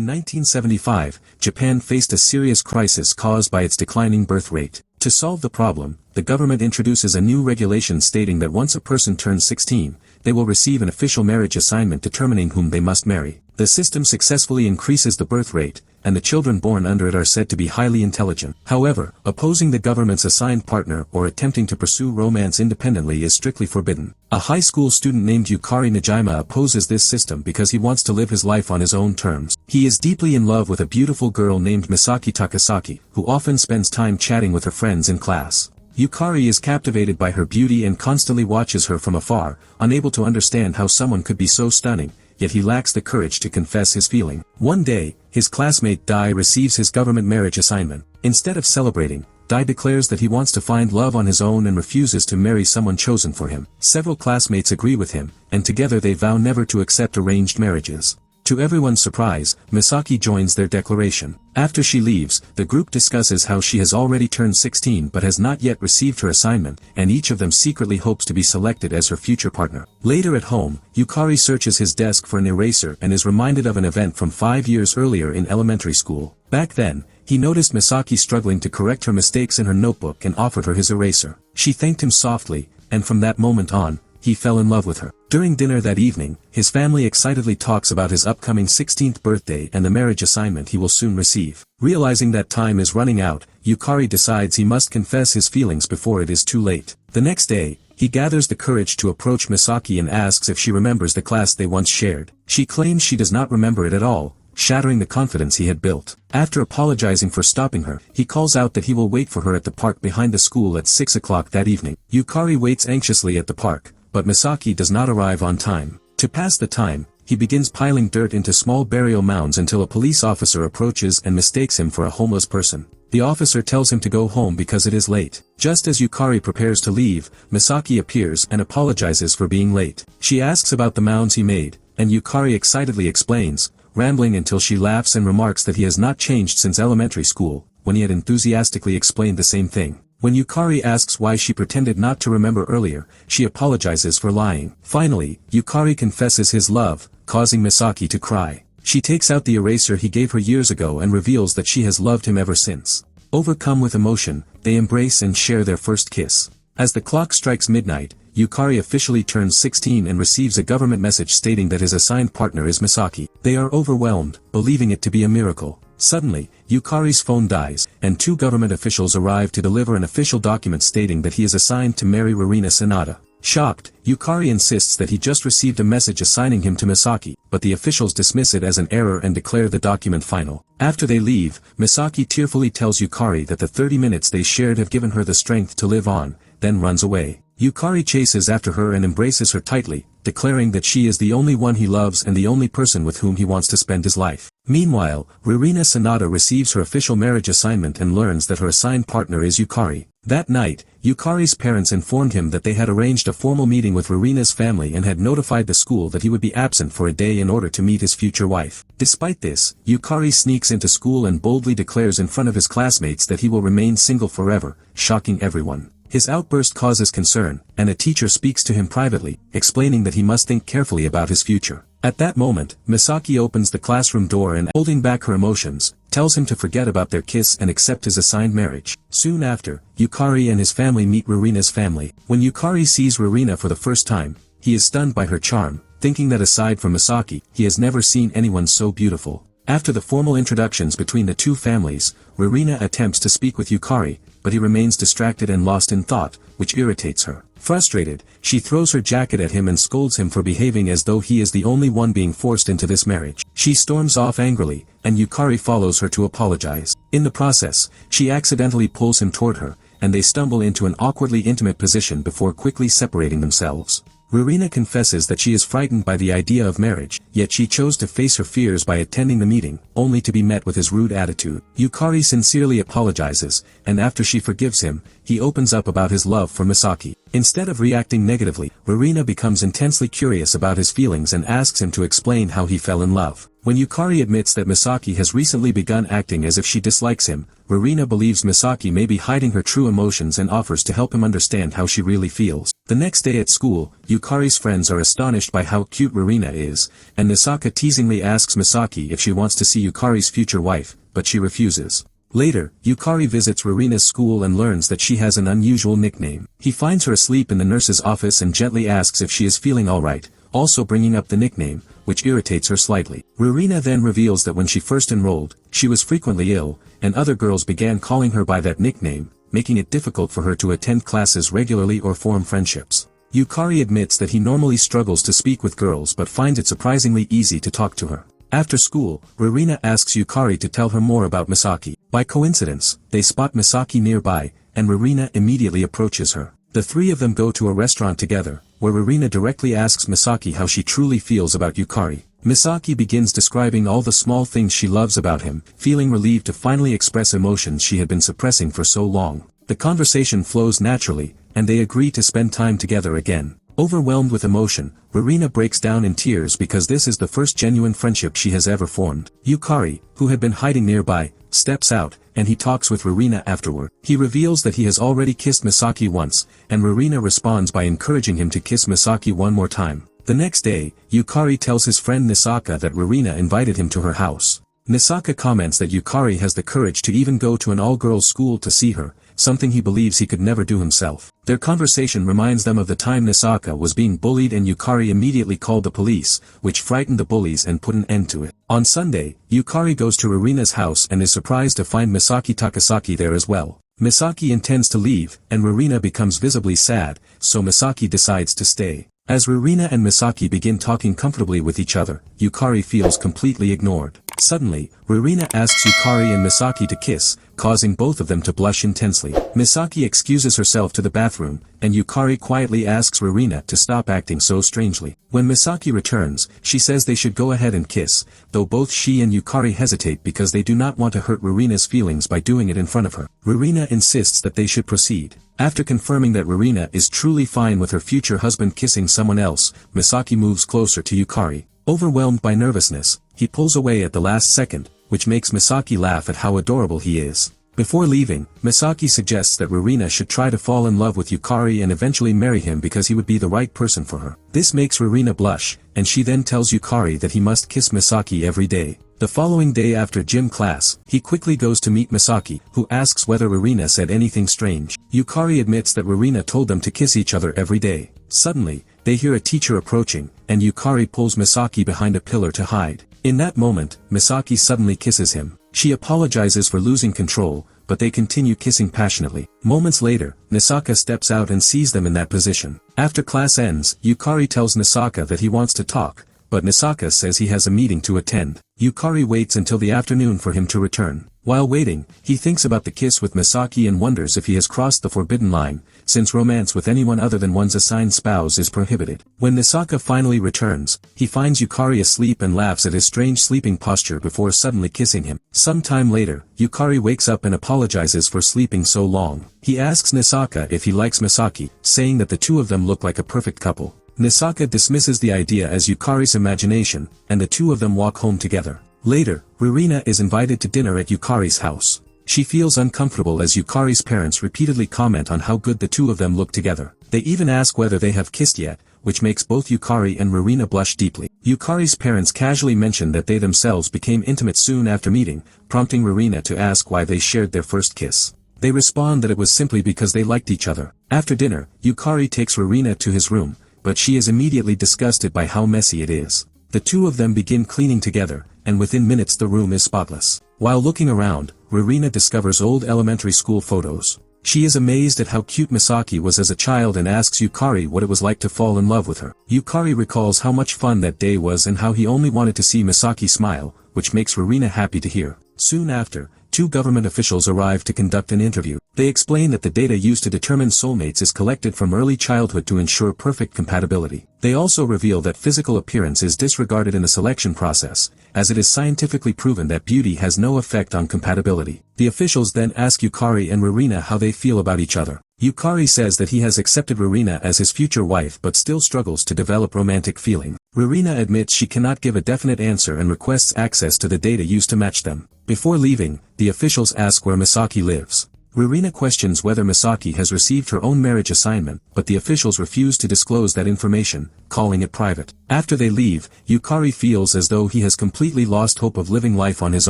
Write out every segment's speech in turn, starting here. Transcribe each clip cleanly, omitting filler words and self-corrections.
In 1975, Japan faced a serious crisis caused by its declining birth rate. To solve the problem, the government introduces a new regulation stating that once a person turns 16, they will receive an official marriage assignment determining whom they must marry. The system successfully increases the birth rate, and the children born under it are said to be highly intelligent. However, opposing the government's assigned partner or attempting to pursue romance independently is strictly forbidden. A high school student named Yukari Nejima opposes this system because he wants to live his life on his own terms. He is deeply in love with a beautiful girl named Misaki Takasaki, who often spends time chatting with her friends in class. Yukari is captivated by her beauty and constantly watches her from afar, unable to understand how someone could be so stunning, yet he lacks the courage to confess his feeling. One day, his classmate Dai receives his government marriage assignment. Instead of celebrating, Dai declares that he wants to find love on his own and refuses to marry someone chosen for him. Several classmates agree with him, and together they vow never to accept arranged marriages. To everyone's surprise, Misaki joins their declaration. After she leaves, the group discusses how she has already turned 16 but has not yet received her assignment, and each of them secretly hopes to be selected as her future partner. Later at home, Yukari searches his desk for an eraser and is reminded of an event from 5 years earlier in elementary school. Back then, he noticed Misaki struggling to correct her mistakes in her notebook and offered her his eraser. She thanked him softly, and from that moment on, he fell in love with her. During dinner that evening, his family excitedly talks about his upcoming 16th birthday and the marriage assignment he will soon receive. Realizing that time is running out, Yukari decides he must confess his feelings before it is too late. The next day, he gathers the courage to approach Misaki and asks if she remembers the class they once shared. She claims she does not remember it at all, shattering the confidence he had built. After apologizing for stopping her, he calls out that he will wait for her at the park behind the school at 6 o'clock that evening. Yukari waits anxiously at the park, but Misaki does not arrive on time. To pass the time, he begins piling dirt into small burial mounds until a police officer approaches and mistakes him for a homeless person. The officer tells him to go home because it is late. Just as Yukari prepares to leave, Misaki appears and apologizes for being late. She asks about the mounds he made, and Yukari excitedly explains, rambling until she laughs and remarks that he has not changed since elementary school, when he had enthusiastically explained the same thing. When Yukari asks why she pretended not to remember earlier, she apologizes for lying. Finally, Yukari confesses his love, causing Misaki to cry. She takes out the eraser he gave her years ago and reveals that she has loved him ever since. Overcome with emotion, they embrace and share their first kiss. As the clock strikes midnight, Yukari officially turns 16 and receives a government message stating that his assigned partner is Misaki. They are overwhelmed, believing it to be a miracle. Suddenly, Yukari's phone dies, and 2 government officials arrive to deliver an official document stating that he is assigned to marry Ririna Sonata. Shocked, Yukari insists that he just received a message assigning him to Misaki, but the officials dismiss it as an error and declare the document final. After they leave, Misaki tearfully tells Yukari that the 30 minutes they shared have given her the strength to live on, then runs away. Yukari chases after her and embraces her tightly, declaring that she is the only one he loves and the only person with whom he wants to spend his life. Meanwhile, Ririna Sonata receives her official marriage assignment and learns that her assigned partner is Yukari. That night, Yukari's parents informed him that they had arranged a formal meeting with Ririna's family and had notified the school that he would be absent for a day in order to meet his future wife. Despite this, Yukari sneaks into school and boldly declares in front of his classmates that he will remain single forever, shocking everyone. His outburst causes concern, and a teacher speaks to him privately, explaining that he must think carefully about his future. At that moment, Misaki opens the classroom door and, holding back her emotions, tells him to forget about their kiss and accept his assigned marriage. Soon after, Yukari and his family meet Ririna's family. When Yukari sees Ririna for the first time, he is stunned by her charm, thinking that aside from Misaki, he has never seen anyone so beautiful. After the formal introductions between the two families, Ririna attempts to speak with Yukari, but he remains distracted and lost in thought, which irritates her. Frustrated, she throws her jacket at him and scolds him for behaving as though he is the only one being forced into this marriage. She storms off angrily, and Yukari follows her to apologize. In the process, she accidentally pulls him toward her, and they stumble into an awkwardly intimate position before quickly separating themselves. Ririna confesses that she is frightened by the idea of marriage, yet she chose to face her fears by attending the meeting, only to be met with his rude attitude. Yukari sincerely apologizes, and after she forgives him, he opens up about his love for Misaki. Instead of reacting negatively, Ririna becomes intensely curious about his feelings and asks him to explain how he fell in love. When Yukari admits that Misaki has recently begun acting as if she dislikes him, Ririna believes Misaki may be hiding her true emotions and offers to help him understand how she really feels. The next day at school, Yukari's friends are astonished by how cute Ririna is, and Nisaka teasingly asks Misaki if she wants to see Yukari's future wife, but she refuses. Later, Yukari visits Ririna's school and learns that she has an unusual nickname. He finds her asleep in the nurse's office and gently asks if she is feeling alright, also bringing up the nickname, which irritates her slightly. Ririna then reveals that when she first enrolled, she was frequently ill, and other girls began calling her by that nickname, making it difficult for her to attend classes regularly or form friendships. Yukari admits that he normally struggles to speak with girls but finds it surprisingly easy to talk to her. After school, Ririna asks Yukari to tell her more about Misaki. By coincidence, they spot Misaki nearby, and Ririna immediately approaches her. The three of them go to a restaurant together, where Ririna directly asks Misaki how she truly feels about Yukari. Misaki begins describing all the small things she loves about him, feeling relieved to finally express emotions she had been suppressing for so long. The conversation flows naturally, and they agree to spend time together again. Overwhelmed with emotion, Ririna breaks down in tears because this is the first genuine friendship she has ever formed. Yukari, who had been hiding nearby, steps out, and he talks with Ririna afterward. He reveals that he has already kissed Misaki once, and Ririna responds by encouraging him to kiss Misaki one more time. The next day, Yukari tells his friend Nisaka that Ririna invited him to her house. Nisaka comments that Yukari has the courage to even go to an all-girls school to see her, something he believes he could never do himself. Their conversation reminds them of the time Nisaka was being bullied and Yukari immediately called the police, which frightened the bullies and put an end to it. On Sunday, Yukari goes to Ririna's house and is surprised to find Misaki Takasaki there as well. Misaki intends to leave, and Ririna becomes visibly sad, so Misaki decides to stay. As Ririna and Misaki begin talking comfortably with each other, Yukari feels completely ignored. Suddenly, Ririna asks Yukari and Misaki to kiss, causing both of them to blush intensely. Misaki excuses herself to the bathroom, and Yukari quietly asks Ririna to stop acting so strangely. When Misaki returns, she says they should go ahead and kiss, though both she and Yukari hesitate because they do not want to hurt Ririna's feelings by doing it in front of her. Ririna insists that they should proceed. After confirming that Ririna is truly fine with her future husband kissing someone else, Misaki moves closer to Yukari. Overwhelmed by nervousness, he pulls away at the last second, which makes Misaki laugh at how adorable he is. Before leaving, Misaki suggests that Ririna should try to fall in love with Yukari and eventually marry him because he would be the right person for her. This makes Ririna blush, and she then tells Yukari that he must kiss Misaki every day. The following day after gym class, he quickly goes to meet Misaki, who asks whether Ririna said anything strange. Yukari admits that Ririna told them to kiss each other every day. Suddenly, they hear a teacher approaching, and Yukari pulls Misaki behind a pillar to hide. In that moment, Misaki suddenly kisses him. She apologizes for losing control, but they continue kissing passionately. Moments later, Nisaka steps out and sees them in that position. After class ends, Yukari tells Nisaka that he wants to talk, but Nisaka says he has a meeting to attend. Yukari waits until the afternoon for him to return. While waiting, he thinks about the kiss with Misaki and wonders if he has crossed the forbidden line, since romance with anyone other than one's assigned spouse is prohibited. When Nisaka finally returns, he finds Yukari asleep and laughs at his strange sleeping posture before suddenly kissing him. Some time later, Yukari wakes up and apologizes for sleeping so long. He asks Nisaka if he likes Misaki, saying that the two of them look like a perfect couple. Nisaka dismisses the idea as Yukari's imagination, and the two of them walk home together. Later, Ririna is invited to dinner at Yukari's house. She feels uncomfortable as Yukari's parents repeatedly comment on how good the two of them look together. They even ask whether they have kissed yet, which makes both Yukari and Ririna blush deeply. Yukari's parents casually mention that they themselves became intimate soon after meeting, prompting Ririna to ask why they shared their first kiss. They respond that it was simply because they liked each other. After dinner, Yukari takes Ririna to his room, but she is immediately disgusted by how messy it is. The two of them begin cleaning together, and within minutes the room is spotless. While looking around, Ririna discovers old elementary school photos. She is amazed at how cute Misaki was as a child and asks Yukari what it was like to fall in love with her. Yukari recalls how much fun that day was and how he only wanted to see Misaki smile, which makes Ririna happy to hear. Soon after, two government officials arrive to conduct an interview. They explain that the data used to determine soulmates is collected from early childhood to ensure perfect compatibility. They also reveal that physical appearance is disregarded in the selection process, as it is scientifically proven that beauty has no effect on compatibility. The officials then ask Yukari and Ririna how they feel about each other. Yukari says that he has accepted Ririna as his future wife but still struggles to develop romantic feeling. Ririna admits she cannot give a definite answer and requests access to the data used to match them. Before leaving, the officials ask where Misaki lives. Ririna questions whether Misaki has received her own marriage assignment, but the officials refuse to disclose that information, calling it private. After they leave, Yukari feels as though he has completely lost hope of living life on his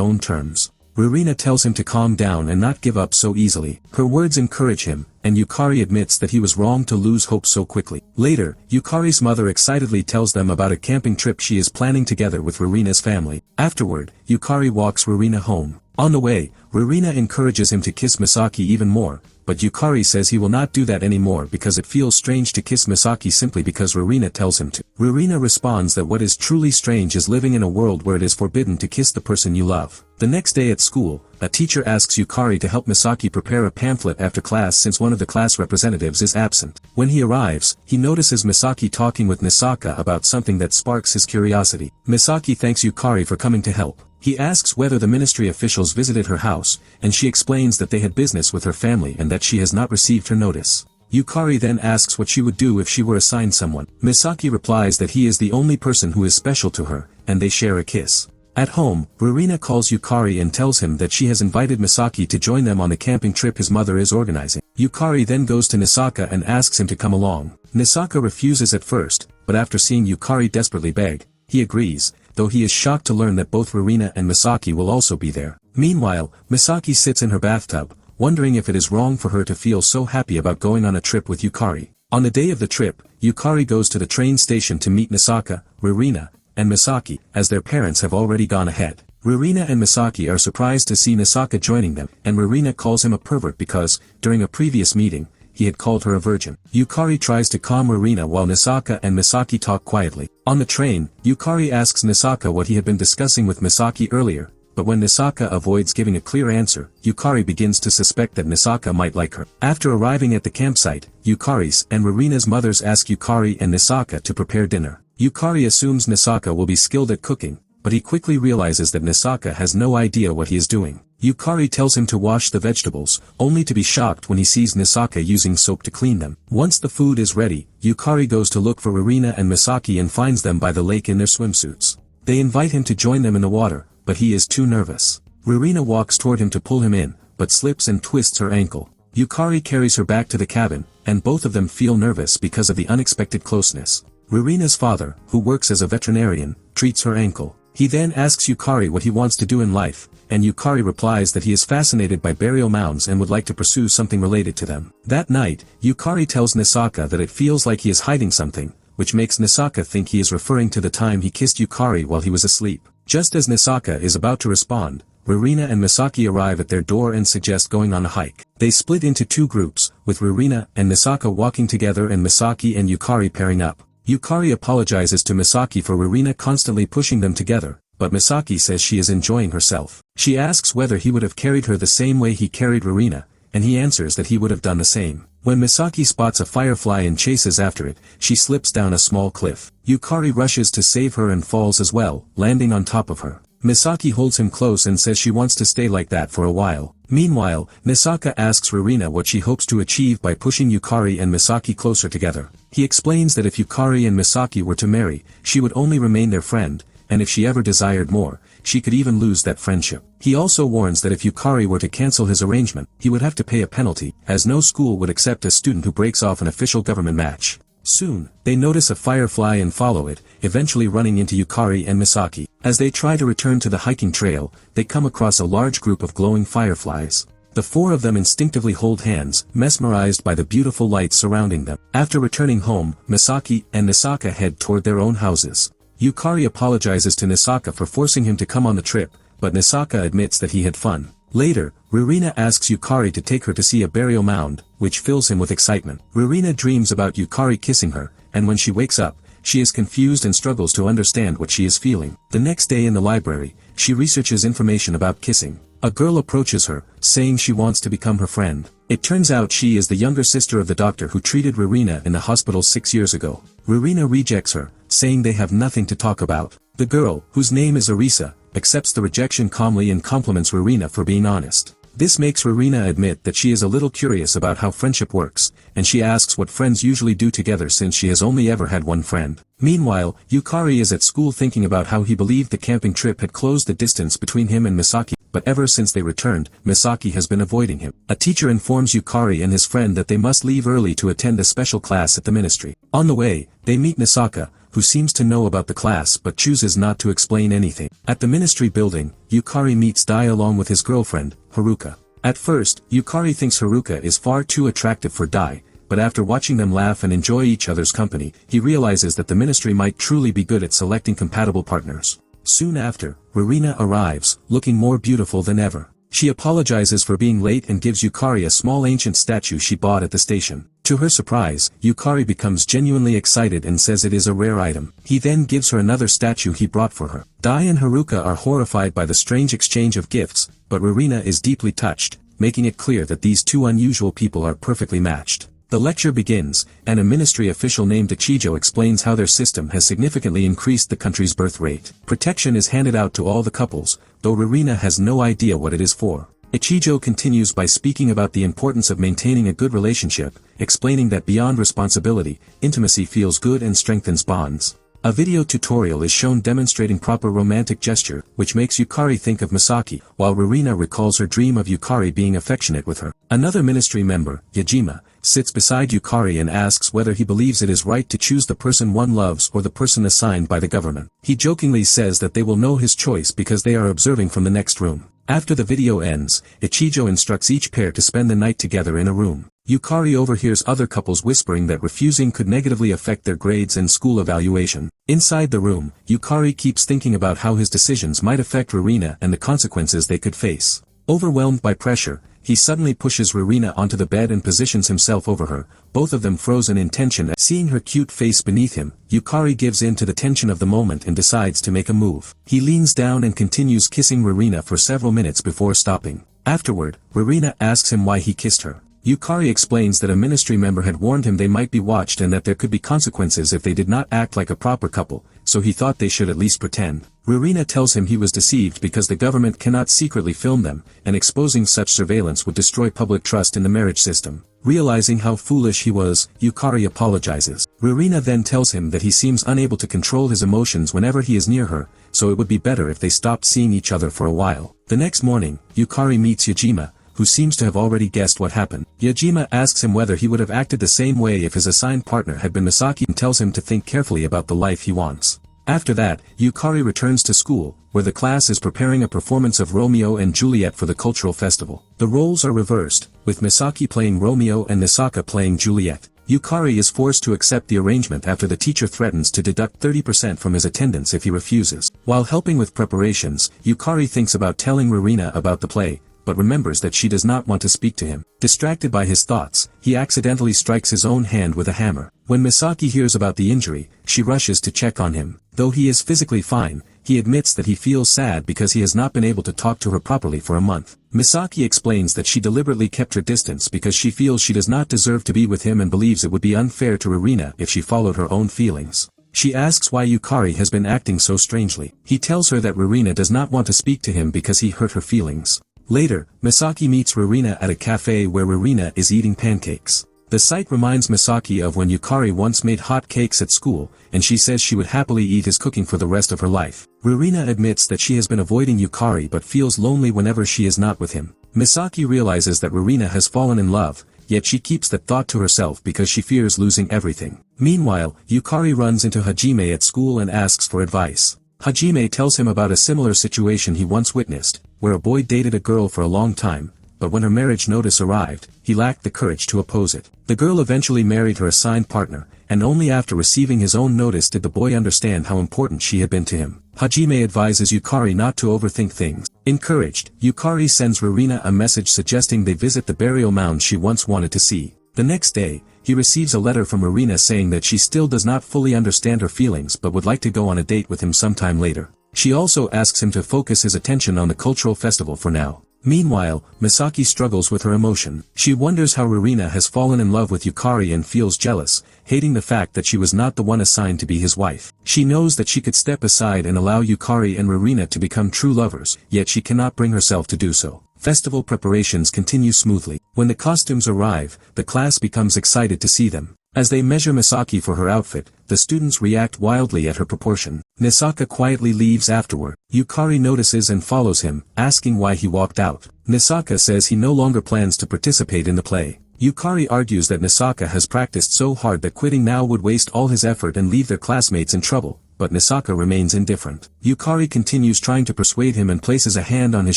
own terms. Ririna tells him to calm down and not give up so easily. Her words encourage him, and Yukari admits that he was wrong to lose hope so quickly. Later, Yukari's mother excitedly tells them about a camping trip she is planning together with Ririna's family. Afterward, Yukari walks Ririna home. On the way, Ririna encourages him to kiss Misaki even more, but Yukari says he will not do that anymore because it feels strange to kiss Misaki simply because Ririna tells him to. Ririna responds that what is truly strange is living in a world where it is forbidden to kiss the person you love. The next day at school, a teacher asks Yukari to help Misaki prepare a pamphlet after class since one of the class representatives is absent. When he arrives, he notices Misaki talking with Nisaka about something that sparks his curiosity. Misaki thanks Yukari for coming to help. He asks whether the ministry officials visited her house, and she explains that they had business with her family and that she has not received her notice. Yukari then asks what she would do if she were assigned someone. Misaki replies that he is the only person who is special to her, and they share a kiss. At home, Ririna calls Yukari and tells him that she has invited Misaki to join them on the camping trip his mother is organizing. Yukari then goes to Nisaka and asks him to come along. Nisaka refuses at first, but after seeing Yukari desperately beg, he agrees, though he is shocked to learn that both Ririna and Misaki will also be there. Meanwhile, Misaki sits in her bathtub, wondering if it is wrong for her to feel so happy about going on a trip with Yukari. On the day of the trip, Yukari goes to the train station to meet Nisaka, Ririna, and Misaki, as their parents have already gone ahead. Ririna and Misaki are surprised to see Nisaka joining them, and Ririna calls him a pervert because, during a previous meeting, he had called her a virgin. Yukari tries to calm Ririna while Nisaka and Misaki talk quietly. On the train, Yukari asks Nisaka what he had been discussing with Misaki earlier, but when Nisaka avoids giving a clear answer, Yukari begins to suspect that Nisaka might like her. After arriving at the campsite, Yukari's and Ririna's mothers ask Yukari and Nisaka to prepare dinner. Yukari assumes Nisaka will be skilled at cooking, but he quickly realizes that Nisaka has no idea what he is doing. Yukari tells him to wash the vegetables, only to be shocked when he sees Nisaka using soap to clean them. Once the food is ready, Yukari goes to look for Ririna and Misaki and finds them by the lake in their swimsuits. They invite him to join them in the water, but he is too nervous. Ririna walks toward him to pull him in, but slips and twists her ankle. Yukari carries her back to the cabin, and both of them feel nervous because of the unexpected closeness. Ririna's father, who works as a veterinarian, treats her ankle. He then asks Yukari what he wants to do in life, and Yukari replies that he is fascinated by burial mounds and would like to pursue something related to them. That night, Yukari tells Nisaka that it feels like he is hiding something, which makes Nisaka think he is referring to the time he kissed Yukari while he was asleep. Just as Nisaka is about to respond, Ririna and Misaki arrive at their door and suggest going on a hike. They split into two groups, with Ririna and Nisaka walking together and Misaki and Yukari pairing up. Yukari apologizes to Misaki for Ririna constantly pushing them together, but Misaki says she is enjoying herself. She asks whether he would have carried her the same way he carried Ririna, and he answers that he would have done the same. When Misaki spots a firefly and chases after it, she slips down a small cliff. Yukari rushes to save her and falls as well, landing on top of her. Misaki holds him close and says she wants to stay like that for a while. Meanwhile, Nisaka asks Ririna what she hopes to achieve by pushing Yukari and Misaki closer together. He explains that if Yukari and Misaki were to marry, she would only remain their friend, and if she ever desired more, she could even lose that friendship. He also warns that if Yukari were to cancel his arrangement, he would have to pay a penalty, as no school would accept a student who breaks off an official government match. Soon, they notice a firefly and follow it, eventually running into Yukari and Misaki. As they try to return to the hiking trail, they come across a large group of glowing fireflies. The four of them instinctively hold hands, mesmerized by the beautiful light surrounding them. After returning home, Misaki and Nisaka head toward their own houses. Yukari apologizes to Nisaka for forcing him to come on the trip, but Nisaka admits that he had fun. Later, Ririna asks Yukari to take her to see a burial mound, which fills him with excitement. Ririna dreams about Yukari kissing her, and when she wakes up, she is confused and struggles to understand what she is feeling. The next day in the library, she researches information about kissing. A girl approaches her, saying she wants to become her friend. It turns out she is the younger sister of the doctor who treated Ririna in the hospital 6 years ago. Ririna rejects her, saying they have nothing to talk about. The girl, whose name is Arisa, accepts the rejection calmly and compliments Ririna for being honest. This makes Ririna admit that she is a little curious about how friendship works, and she asks what friends usually do together since she has only ever had one friend. Meanwhile, Yukari is at school thinking about how he believed the camping trip had closed the distance between him and Misaki, but ever since they returned, Misaki has been avoiding him. A teacher informs Yukari and his friend that they must leave early to attend a special class at the ministry. On the way, they meet Misaka, who seems to know about the class but chooses not to explain anything. At the ministry building, Yukari meets Dai along with his girlfriend, Haruka. At first, Yukari thinks Haruka is far too attractive for Dai, but after watching them laugh and enjoy each other's company, he realizes that the ministry might truly be good at selecting compatible partners. Soon after, Ririna arrives, looking more beautiful than ever. She apologizes for being late and gives Yukari a small ancient statue she bought at the station. To her surprise, Yukari becomes genuinely excited and says it is a rare item. He then gives her another statue he brought for her. Dai and Haruka are horrified by the strange exchange of gifts, but Ririna is deeply touched, making it clear that these two unusual people are perfectly matched. The lecture begins, and a ministry official named Ichijo explains how their system has significantly increased the country's birth rate. Protection is handed out to all the couples, though Ririna has no idea what it is for. Ichijo continues by speaking about the importance of maintaining a good relationship, explaining that beyond responsibility, intimacy feels good and strengthens bonds. A video tutorial is shown demonstrating proper romantic gesture, which makes Yukari think of Misaki, while Ririna recalls her dream of Yukari being affectionate with her. Another ministry member, Nejima, sits beside Yukari and asks whether he believes it is right to choose the person one loves or the person assigned by the government. He jokingly says that they will know his choice because they are observing from the next room. After the video ends, Ichijo instructs each pair to spend the night together in a room. Yukari overhears other couples whispering that refusing could negatively affect their grades and school evaluation. Inside the room, Yukari keeps thinking about how his decisions might affect Ririna and the consequences they could face. Overwhelmed by pressure, he suddenly pushes Ririna onto the bed and positions himself over her, both of them frozen in tension. Seeing her cute face beneath him, Yukari gives in to the tension of the moment and decides to make a move. He leans down and continues kissing Ririna for several minutes before stopping. Afterward, Ririna asks him why he kissed her. Yukari explains that a ministry member had warned him they might be watched and that there could be consequences if they did not act like a proper couple, so he thought they should at least pretend. Ririna tells him he was deceived because the government cannot secretly film them, and exposing such surveillance would destroy public trust in the marriage system. Realizing how foolish he was, Yukari apologizes. Ririna then tells him that he seems unable to control his emotions whenever he is near her, so it would be better if they stopped seeing each other for a while. The next morning, Yukari meets Nejima, who seems to have already guessed what happened. Nejima asks him whether he would have acted the same way if his assigned partner had been Misaki and tells him to think carefully about the life he wants. After that, Yukari returns to school, where the class is preparing a performance of Romeo and Juliet for the cultural festival. The roles are reversed, with Misaki playing Romeo and Nisaka playing Juliet. Yukari is forced to accept the arrangement after the teacher threatens to deduct 30% from his attendance if he refuses. While helping with preparations, Yukari thinks about telling Ririna about the play, but remembers that she does not want to speak to him. Distracted by his thoughts, he accidentally strikes his own hand with a hammer. When Misaki hears about the injury, she rushes to check on him. Though he is physically fine, he admits that he feels sad because he has not been able to talk to her properly for a month. Misaki explains that she deliberately kept her distance because she feels she does not deserve to be with him and believes it would be unfair to Ririna if she followed her own feelings. She asks why Yukari has been acting so strangely. He tells her that Ririna does not want to speak to him because he hurt her feelings. Later, Misaki meets Ririna at a cafe where Ririna is eating pancakes. The sight reminds Misaki of when Yukari once made hot cakes at school, and she says she would happily eat his cooking for the rest of her life. Ririna admits that she has been avoiding Yukari but feels lonely whenever she is not with him. Misaki realizes that Ririna has fallen in love, yet she keeps that thought to herself because she fears losing everything. Meanwhile, Yukari runs into Hajime at school and asks for advice. Hajime tells him about a similar situation he once witnessed, where a boy dated a girl for a long time, but when her marriage notice arrived, he lacked the courage to oppose it. The girl eventually married her assigned partner, and only after receiving his own notice did the boy understand how important she had been to him. Hajime advises Yukari not to overthink things. Encouraged, Yukari sends Ririna a message suggesting they visit the burial mound she once wanted to see. The next day, he receives a letter from Ririna saying that she still does not fully understand her feelings but would like to go on a date with him sometime later. She also asks him to focus his attention on the cultural festival for now. Meanwhile, Misaki struggles with her emotion. She wonders how Ririna has fallen in love with Yukari and feels jealous, hating the fact that she was not the one assigned to be his wife. She knows that she could step aside and allow Yukari and Ririna to become true lovers, yet she cannot bring herself to do so. Festival preparations continue smoothly. When the costumes arrive, the class becomes excited to see them. As they measure Misaki for her outfit, the students react wildly at her proportion. Nisaka quietly leaves afterward. Yukari notices and follows him, asking why he walked out. Nisaka says he no longer plans to participate in the play. Yukari argues that Nisaka has practiced so hard that quitting now would waste all his effort and leave their classmates in trouble, but Nisaka remains indifferent. Yukari continues trying to persuade him and places a hand on his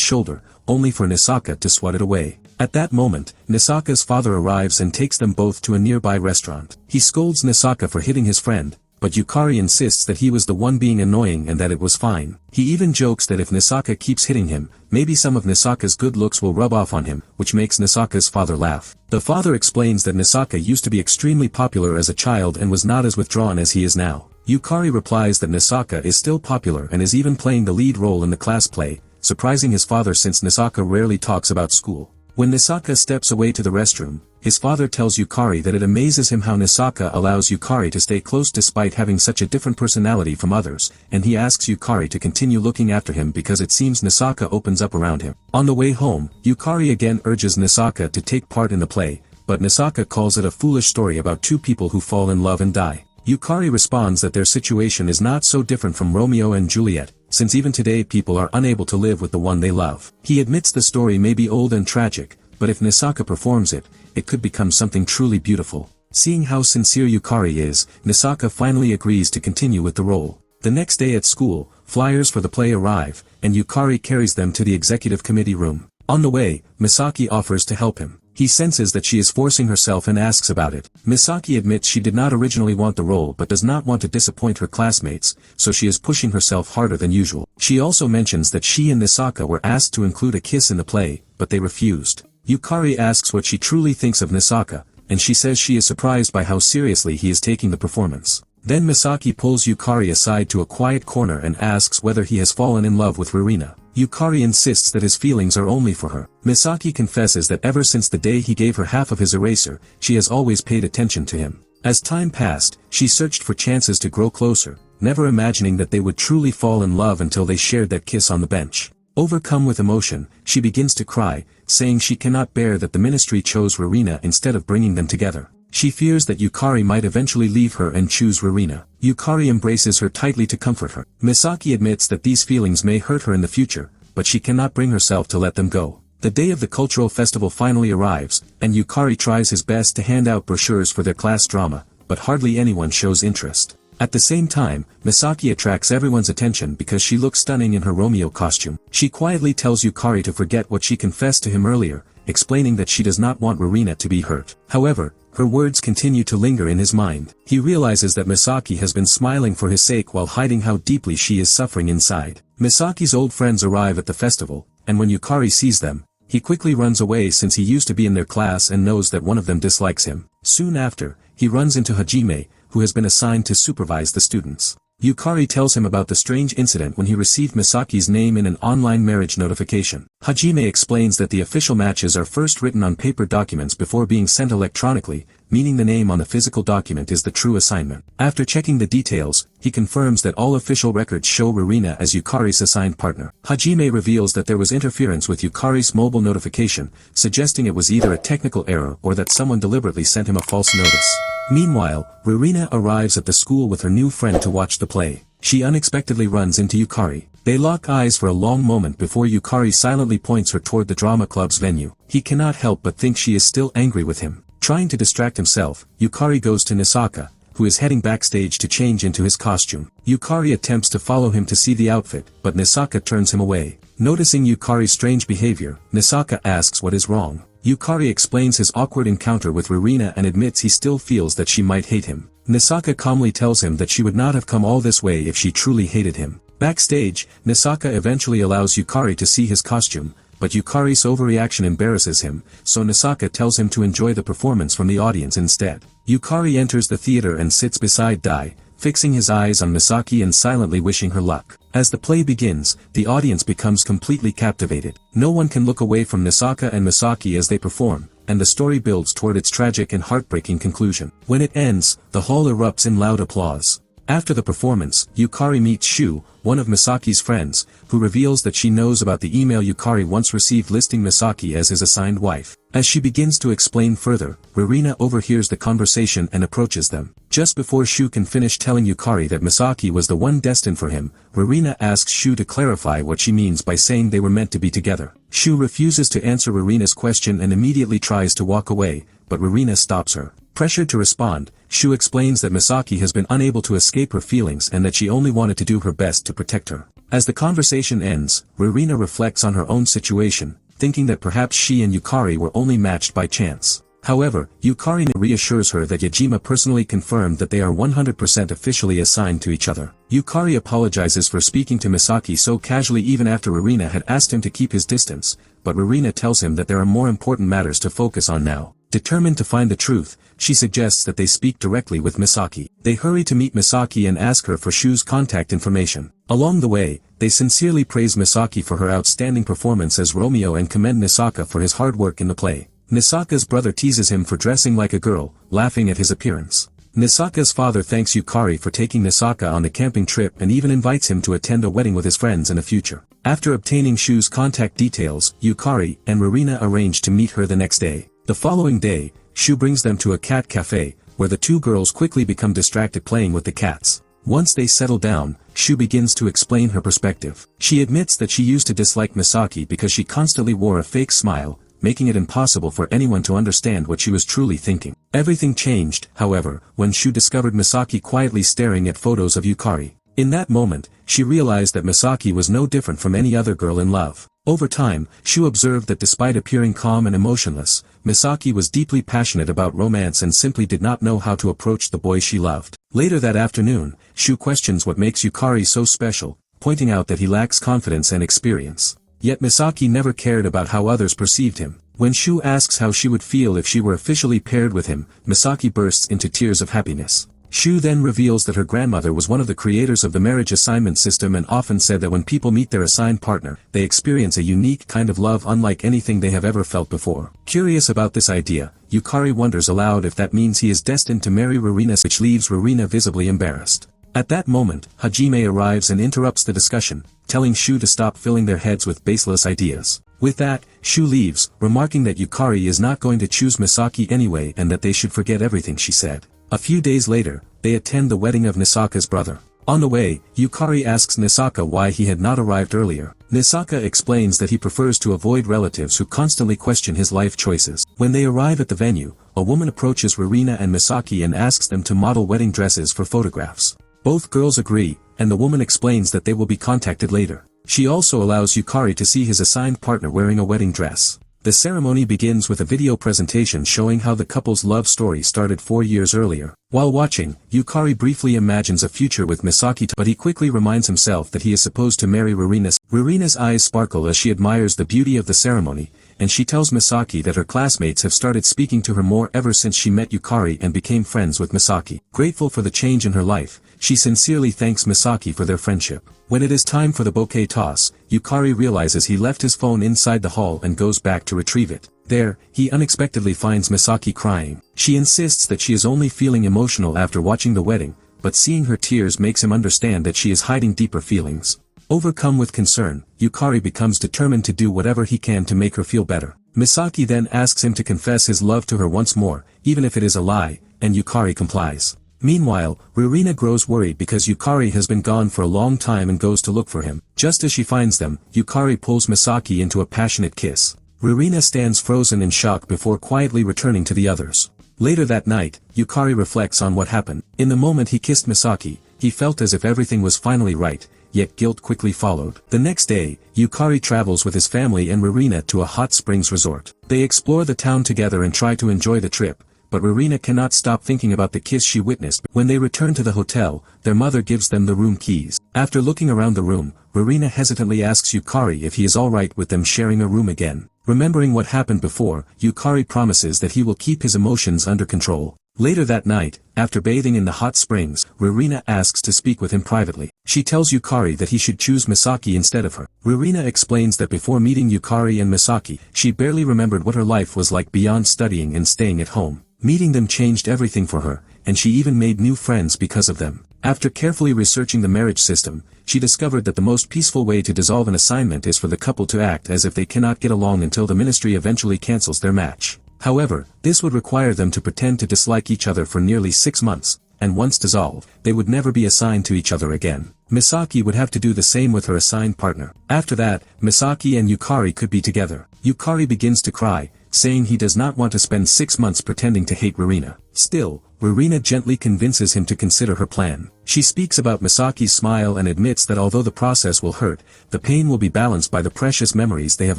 shoulder, only for Nisaka to swat it away. At that moment, Nisaka's father arrives and takes them both to a nearby restaurant. He scolds Nisaka for hitting his friend, but Yukari insists that he was the one being annoying and that it was fine. He even jokes that if Nisaka keeps hitting him, maybe some of Nisaka's good looks will rub off on him, which makes Nisaka's father laugh. The father explains that Nisaka used to be extremely popular as a child and was not as withdrawn as he is now. Yukari replies that Nisaka is still popular and is even playing the lead role in the class play, surprising his father since Nisaka rarely talks about school. When Nisaka steps away to the restroom, his father tells Yukari that it amazes him how Nisaka allows Yukari to stay close despite having such a different personality from others, and he asks Yukari to continue looking after him because it seems Nisaka opens up around him. On the way home, Yukari again urges Nisaka to take part in the play, but Nisaka calls it a foolish story about two people who fall in love and die. Yukari responds that their situation is not so different from Romeo and Juliet, since even today people are unable to live with the one they love. He admits the story may be old and tragic, but if Nisaka performs it, it could become something truly beautiful. Seeing how sincere Yukari is, Nisaka finally agrees to continue with the role. The next day at school, flyers for the play arrive, and Yukari carries them to the executive committee room. On the way, Misaki offers to help him. He senses that she is forcing herself and asks about it. Misaki admits she did not originally want the role but does not want to disappoint her classmates, so she is pushing herself harder than usual. She also mentions that she and Nisaka were asked to include a kiss in the play, but they refused. Yukari asks what she truly thinks of Nisaka, and she says she is surprised by how seriously he is taking the performance. Then Misaki pulls Yukari aside to a quiet corner and asks whether he has fallen in love with Ririna. Yukari insists that his feelings are only for her. Misaki confesses that ever since the day he gave her half of his eraser, she has always paid attention to him. As time passed, she searched for chances to grow closer, never imagining that they would truly fall in love until they shared that kiss on the bench. Overcome with emotion, she begins to cry, saying she cannot bear that the ministry chose Ririna instead of bringing them together. She fears that Yukari might eventually leave her and choose Ririna. Yukari embraces her tightly to comfort her. Misaki admits that these feelings may hurt her in the future, but she cannot bring herself to let them go. The day of the cultural festival finally arrives, and Yukari tries his best to hand out brochures for their class drama, but hardly anyone shows interest. At the same time, Misaki attracts everyone's attention because she looks stunning in her Romeo costume. She quietly tells Yukari to forget what she confessed to him earlier, explaining that she does not want Ririna to be hurt. However, her words continue to linger in his mind. He realizes that Misaki has been smiling for his sake while hiding how deeply she is suffering inside. Misaki's old friends arrive at the festival, and when Yukari sees them, he quickly runs away since he used to be in their class and knows that one of them dislikes him. Soon after, he runs into Hajime, who has been assigned to supervise the students. Yukari tells him about the strange incident when he received Misaki's name in an online marriage notification. Hajime explains that the official matches are first written on paper documents before being sent electronically, meaning the name on the physical document is the true assignment. After checking the details, he confirms that all official records show Ririna as Yukari's assigned partner. Hajime reveals that there was interference with Yukari's mobile notification, suggesting it was either a technical error or that someone deliberately sent him a false notice. Meanwhile, Ririna arrives at the school with her new friend to watch the play. She unexpectedly runs into Yukari. They lock eyes for a long moment before Yukari silently points her toward the drama club's venue. He cannot help but think she is still angry with him. Trying to distract himself, Yukari goes to Nisaka, who is heading backstage to change into his costume. Yukari attempts to follow him to see the outfit, but Nisaka turns him away. Noticing Yukari's strange behavior, Nisaka asks what is wrong. Yukari explains his awkward encounter with Ririna and admits he still feels that she might hate him. Nisaka calmly tells him that she would not have come all this way if she truly hated him. Backstage, Nisaka eventually allows Yukari to see his costume, but Yukari's overreaction embarrasses him, so Nisaka tells him to enjoy the performance from the audience instead. Yukari enters the theater and sits beside Dai, fixing his eyes on Misaki and silently wishing her luck. As the play begins, the audience becomes completely captivated. No one can look away from Misaka and Misaki as they perform, and the story builds toward its tragic and heartbreaking conclusion. When it ends, the hall erupts in loud applause. After the performance, Yukari meets Shu, one of Misaki's friends, who reveals that she knows about the email Yukari once received listing Misaki as his assigned wife. As she begins to explain further, Ririna overhears the conversation and approaches them. Just before Shu can finish telling Yukari that Misaki was the one destined for him, Ririna asks Shu to clarify what she means by saying they were meant to be together. Shu refuses to answer Ririna's question and immediately tries to walk away, but Ririna stops her. Pressured to respond, Shu explains that Misaki has been unable to escape her feelings and that she only wanted to do her best to protect her. As the conversation ends, Ririna reflects on her own situation, thinking that perhaps she and Yukari were only matched by chance. However, Yukari reassures her that Nejima personally confirmed that they are 100% officially assigned to each other. Yukari apologizes for speaking to Misaki so casually even after Ririna had asked him to keep his distance, but Ririna tells him that there are more important matters to focus on now. Determined to find the truth, she suggests that they speak directly with Misaki. They hurry to meet Misaki and ask her for Shu's contact information. Along the way, they sincerely praise Misaki for her outstanding performance as Romeo and commend Nisaka for his hard work in the play. Nisaka's brother teases him for dressing like a girl, laughing at his appearance. Nisaka's father thanks Yukari for taking Nisaka on the camping trip and even invites him to attend a wedding with his friends in the future. After obtaining Shu's contact details, Yukari and Ririna arrange to meet her the next day. The following day, Shu brings them to a cat cafe, where the two girls quickly become distracted playing with the cats. Once they settle down, Shu begins to explain her perspective. She admits that she used to dislike Misaki because she constantly wore a fake smile, making it impossible for anyone to understand what she was truly thinking. Everything changed, however, when Shu discovered Misaki quietly staring at photos of Yukari. In that moment, she realized that Misaki was no different from any other girl in love. Over time, Shu observed that despite appearing calm and emotionless, Misaki was deeply passionate about romance and simply did not know how to approach the boy she loved. Later that afternoon, Shu questions what makes Yukari so special, pointing out that he lacks confidence and experience. Yet Misaki never cared about how others perceived him. When Shu asks how she would feel if she were officially paired with him, Misaki bursts into tears of happiness. Shu then reveals that her grandmother was one of the creators of the marriage assignment system and often said that when people meet their assigned partner, they experience a unique kind of love unlike anything they have ever felt before. Curious about this idea, Yukari wonders aloud if that means he is destined to marry Ririna, which leaves Ririna visibly embarrassed. At that moment, Hajime arrives and interrupts the discussion, telling Shu to stop filling their heads with baseless ideas. With that, Shu leaves, remarking that Yukari is not going to choose Misaki anyway and that they should forget everything she said. A few days later, they attend the wedding of Nisaka's brother. On the way, Yukari asks Nisaka why he had not arrived earlier. Nisaka explains that he prefers to avoid relatives who constantly question his life choices. When they arrive at the venue, a woman approaches Ririna and Misaki and asks them to model wedding dresses for photographs. Both girls agree, and the woman explains that they will be contacted later. She also allows Yukari to see his assigned partner wearing a wedding dress. The ceremony begins with a video presentation showing how the couple's love story started 4 years earlier. While watching, Yukari briefly imagines a future with Misaki, but he quickly reminds himself that he is supposed to marry Ririna. Ririna's eyes sparkle as she admires the beauty of the ceremony, and she tells Misaki that her classmates have started speaking to her more ever since she met Yukari and became friends with Misaki. Grateful for the change in her life, she sincerely thanks Misaki for their friendship. When it is time for the bouquet toss, Yukari realizes he left his phone inside the hall and goes back to retrieve it. There, he unexpectedly finds Misaki crying. She insists that she is only feeling emotional after watching the wedding, but seeing her tears makes him understand that she is hiding deeper feelings. Overcome with concern, Yukari becomes determined to do whatever he can to make her feel better. Misaki then asks him to confess his love to her once more, even if it is a lie, and Yukari complies. Meanwhile, Ririna grows worried because Yukari has been gone for a long time and goes to look for him. Just as she finds them, Yukari pulls Misaki into a passionate kiss. Ririna stands frozen in shock before quietly returning to the others. Later that night, Yukari reflects on what happened. In the moment he kissed Misaki, he felt as if everything was finally right, yet guilt quickly followed. The next day, Yukari travels with his family and Ririna to a hot springs resort. They explore the town together and try to enjoy the trip, but Ririna cannot stop thinking about the kiss she witnessed. When they return to the hotel, their mother gives them the room keys. After looking around the room, Ririna hesitantly asks Yukari if he is alright with them sharing a room again. Remembering what happened before, Yukari promises that he will keep his emotions under control. Later that night, after bathing in the hot springs, Ririna asks to speak with him privately. She tells Yukari that he should choose Misaki instead of her. Ririna explains that before meeting Yukari and Misaki, she barely remembered what her life was like beyond studying and staying at home. Meeting them changed everything for her, and she even made new friends because of them. After carefully researching the marriage system, she discovered that the most peaceful way to dissolve an assignment is for the couple to act as if they cannot get along until the ministry eventually cancels their match. However, this would require them to pretend to dislike each other for nearly 6 months, and once dissolved, they would never be assigned to each other again. Misaki would have to do the same with her assigned partner. After that, Misaki and Yukari could be together. Yukari begins to cry, saying he does not want to spend 6 months pretending to hate Ririna. Still, Ririna gently convinces him to consider her plan. She speaks about Misaki's smile and admits that although the process will hurt, the pain will be balanced by the precious memories they have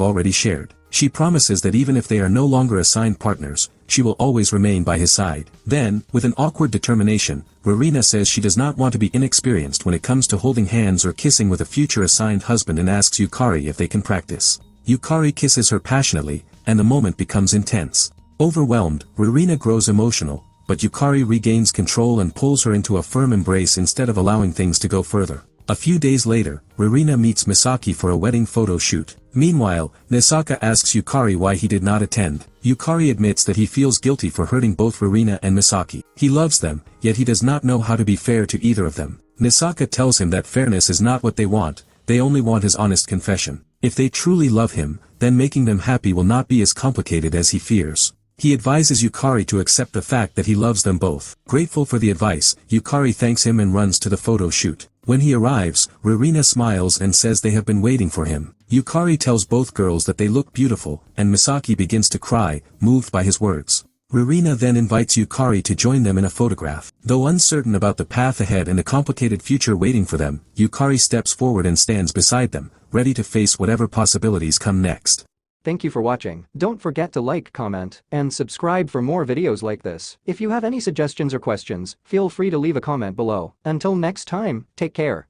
already shared. She promises that even if they are no longer assigned partners, she will always remain by his side. Then, with an awkward determination, Ririna says she does not want to be inexperienced when it comes to holding hands or kissing with a future assigned husband and asks Yukari if they can practice. Yukari kisses her passionately, and the moment becomes intense. Overwhelmed, Ririna grows emotional, but Yukari regains control and pulls her into a firm embrace instead of allowing things to go further. A few days later, Ririna meets Misaki for a wedding photo shoot. Meanwhile, Misaki asks Yukari why he did not attend. Yukari admits that he feels guilty for hurting both Ririna and Misaki. He loves them, yet he does not know how to be fair to either of them. Misaki tells him that fairness is not what they want, they only want his honest confession. If they truly love him, then making them happy will not be as complicated as he fears. He advises Yukari to accept the fact that he loves them both. Grateful for the advice, Yukari thanks him and runs to the photo shoot. When he arrives, Ririna smiles and says they have been waiting for him. Yukari tells both girls that they look beautiful, and Misaki begins to cry, moved by his words. Ririna then invites Yukari to join them in a photograph. Though uncertain about the path ahead and a complicated future waiting for them, Yukari steps forward and stands beside them, ready to face whatever possibilities come next. Thank you for watching. Don't forget to like, comment, and subscribe for more videos like this. If you have any suggestions or questions, feel free to leave a comment below. Until next time, take care.